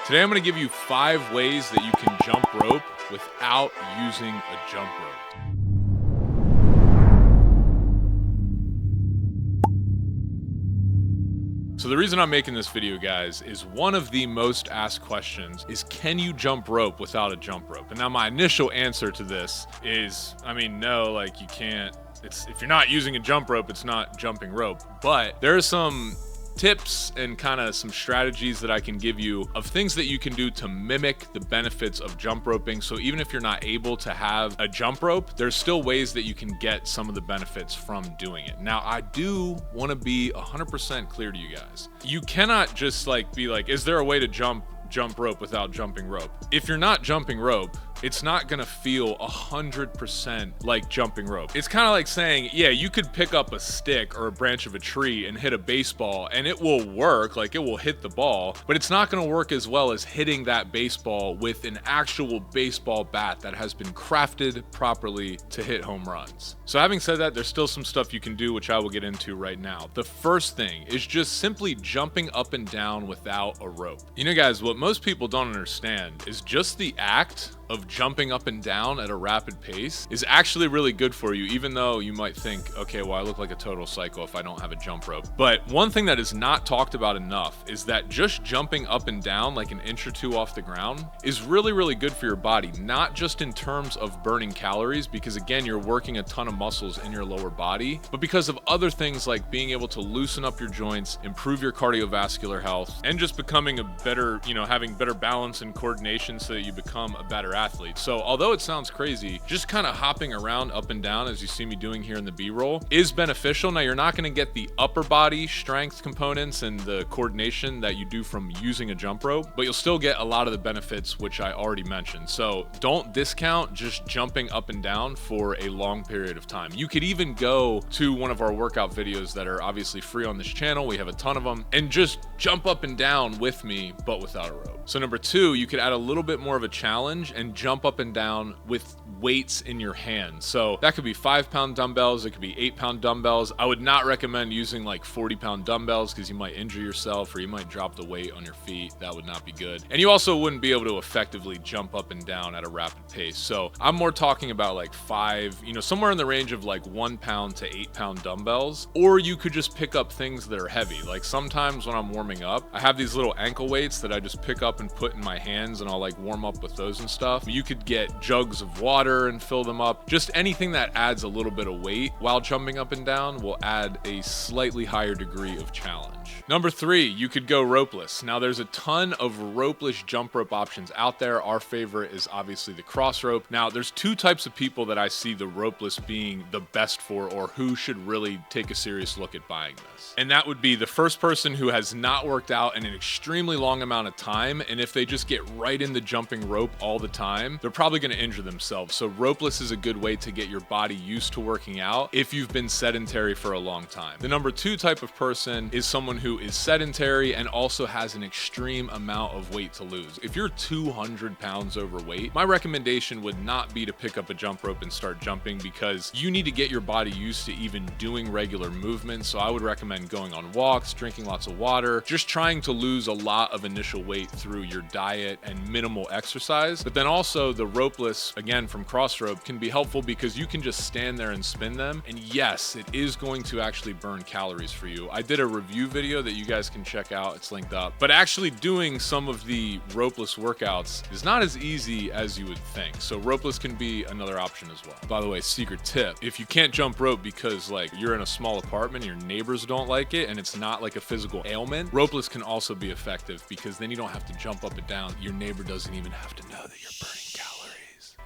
Today I'm going to give you 5 ways that you can jump rope without using a jump rope. So the reason I'm making this video, guys, is one of the most asked questions is, can you jump rope without a jump rope? And now my initial answer to this is, no, like you can't. If you're not using a jump rope, it's not jumping rope. But there are some tips and kind of some strategies that I can give you of things that you can do to mimic the benefits of jump roping. So even if you're not able to have a jump rope, there's still ways that you can get some of the benefits from doing it. Now, I do want to be 100% clear to you guys. You cannot just be like, is there a way to jump rope without jumping rope? If you're not jumping rope, it's not gonna feel 100% like jumping rope. It's kind of like saying, yeah, you could pick up a stick or a branch of a tree and hit a baseball and it will work, like it will hit the ball, but it's not gonna work as well as hitting that baseball with an actual baseball bat that has been crafted properly to hit home runs. So having said that, there's still some stuff you can do, which I will get into right now. The first thing is just simply jumping up and down without a rope. You know, guys, what most people don't understand is just the act of jumping up and down at a rapid pace is actually really good for you, even though you might think, okay, well, I look like a total psycho if I don't have a jump rope. But one thing that is not talked about enough is that just jumping up and down like an inch or two off the ground is really, really good for your body, not just in terms of burning calories, because again, you're working a ton of muscles in your lower body, but because of other things like being able to loosen up your joints, improve your cardiovascular health, and just becoming a better, having better balance and coordination so that you become a better athlete. So although it sounds crazy, just kind of hopping around up and down as you see me doing here in the B-roll is beneficial. Now, you're not going to get the upper body strength components and the coordination that you do from using a jump rope, but you'll still get a lot of the benefits which I already mentioned. So don't discount just jumping up and down for a long period of time. You could even go to one of our workout videos that are obviously free on this channel. We have a ton of them, and just jump up and down with me, but without a rope. So number 2, you could add a little bit more of a challenge and jump up and down with weights in your hands. So that could be 5-pound dumbbells, it could be 8-pound dumbbells. I would not recommend using like 40-pound dumbbells because you might injure yourself or you might drop the weight on your feet. That would not be good. And you also wouldn't be able to effectively jump up and down at a rapid pace. So I'm more talking about like 5, somewhere in the range of like 1-pound to 8-pound dumbbells. Or you could just pick up things that are heavy. Like sometimes when I'm warming up, I have these little ankle weights that I just pick up and put in my hands, and I'll like warm up with those and stuff. You could get jugs of water and fill them up. Just anything that adds a little bit of weight while jumping up and down will add a slightly higher degree of challenge. Number 3, you could go ropeless. Now, there's a ton of ropeless jump rope options out there. Our favorite is obviously the cross rope. Now, there's 2 types of people that I see the ropeless being the best for, or who should really take a serious look at buying this. And that would be the first person who has not worked out in an extremely long amount of time, and if they just get right into jumping rope all the time, they're probably going to injure themselves. So ropeless is a good way to get your body used to working out if you've been sedentary for a long time. The number 2 type of person is someone who is sedentary and also has an extreme amount of weight to lose. If you're 200 pounds overweight, my recommendation would not be to pick up a jump rope and start jumping, because you need to get your body used to even doing regular movements. So I would recommend going on walks, drinking lots of water, just trying to lose a lot of initial weight through your diet and minimal exercise. But then also the ropeless, again from cross rope, can be helpful because you can just stand there and spin them. And yes, it is going to actually burn calories for you. I did a review video that you guys can check out. It's linked up. But actually doing some of the ropeless workouts is not as easy as you would think. So ropeless can be another option as well. By the way, secret tip, if you can't jump rope because like you're in a small apartment, your neighbors don't like it, and it's not like a physical ailment, ropeless can also be effective because then you don't have to jump up and down. Your neighbor doesn't even have to know that you're burning calories.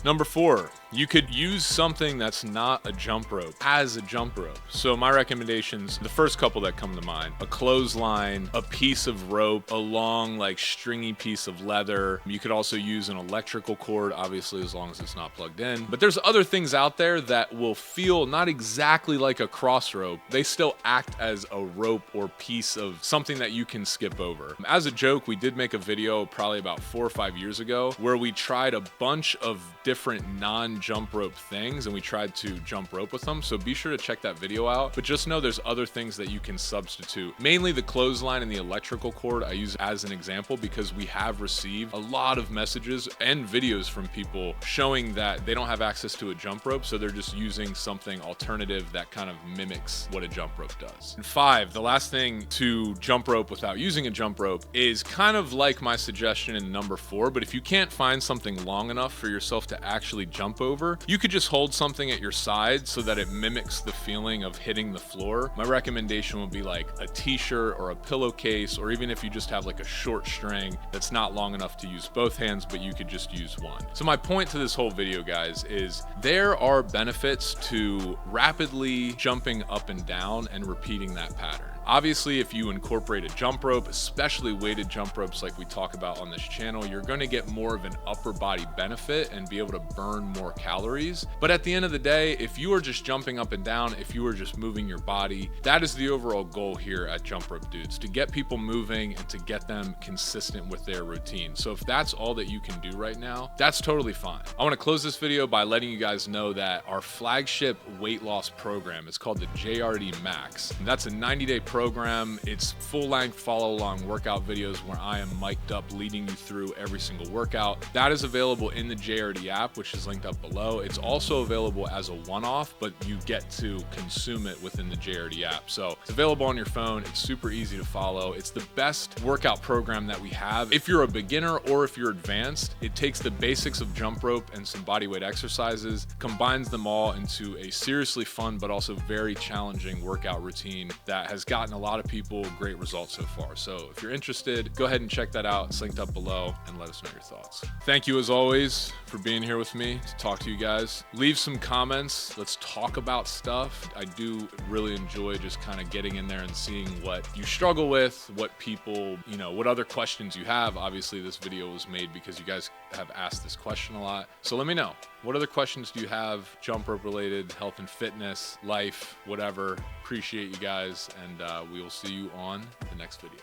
Number 4, you could use something that's not a jump rope as a jump rope. So my recommendations, the first couple that come to mind, a clothesline, a piece of rope, a long like stringy piece of leather. You could also use an electrical cord, obviously as long as it's not plugged in. But there's other things out there that will feel not exactly like a cross rope. They still act as a rope or piece of something that you can skip over. As a joke, we did make a video probably about 4 or 5 years ago where we tried a bunch of different non some jump rope things and we tried to jump rope with them. So be sure to check that video out. But just know there's other things that you can substitute. Mainly the clothesline and the electrical cord I use as an example because we have received a lot of messages and videos from people showing that they don't have access to a jump rope, so they're just using something alternative that kind of mimics what a jump rope does. And 5, the last thing to jump rope without using a jump rope is kind of like my suggestion in number 4, but if you can't find something long enough for yourself to actually jump over, you could just hold something at your side so that it mimics the feeling of hitting the floor. My recommendation would be like a t-shirt or a pillowcase, or even if you just have like a short string that's not long enough to use both hands, but you could just use one. So my point to this whole video, guys, is there are benefits to rapidly jumping up and down and repeating that pattern. Obviously, if you incorporate a jump rope, especially weighted jump ropes like we talk about on this channel, you're going to get more of an upper body benefit and be able to burn more calories. But at the end of the day, if you are just jumping up and down, if you are just moving your body, that is the overall goal here at Jump Rope Dudes, to get people moving and to get them consistent with their routine. So if that's all that you can do right now, that's totally fine. I want to close this video by letting you guys know that our flagship weight loss program is called the JRD Max. And that's a 90-day program. It's full-length follow-along workout videos where I am mic'd up leading you through every single workout. That is available in the JRD app, which is linked up below. It's also available as a one-off, but you get to consume it within the JRD app. So it's available on your phone. It's super easy to follow. It's the best workout program that we have. If you're a beginner or if you're advanced, it takes the basics of jump rope and some bodyweight exercises, combines them all into a seriously fun but also very challenging workout routine that has gotten a lot of people great results so far. So if you're interested, go ahead and check that out. It's linked up below and let us know your thoughts. Thank you as always for being here with me to talk to you guys. Leave some comments. Let's talk about stuff. I do really enjoy just kind of getting in there and seeing what you struggle with, what people, what other questions you have. Obviously this video was made because you guys have asked this question a lot. So let me know. What other questions do you have? Jump rope related, health and fitness, life, whatever. Appreciate you guys, and we will see you on the next video.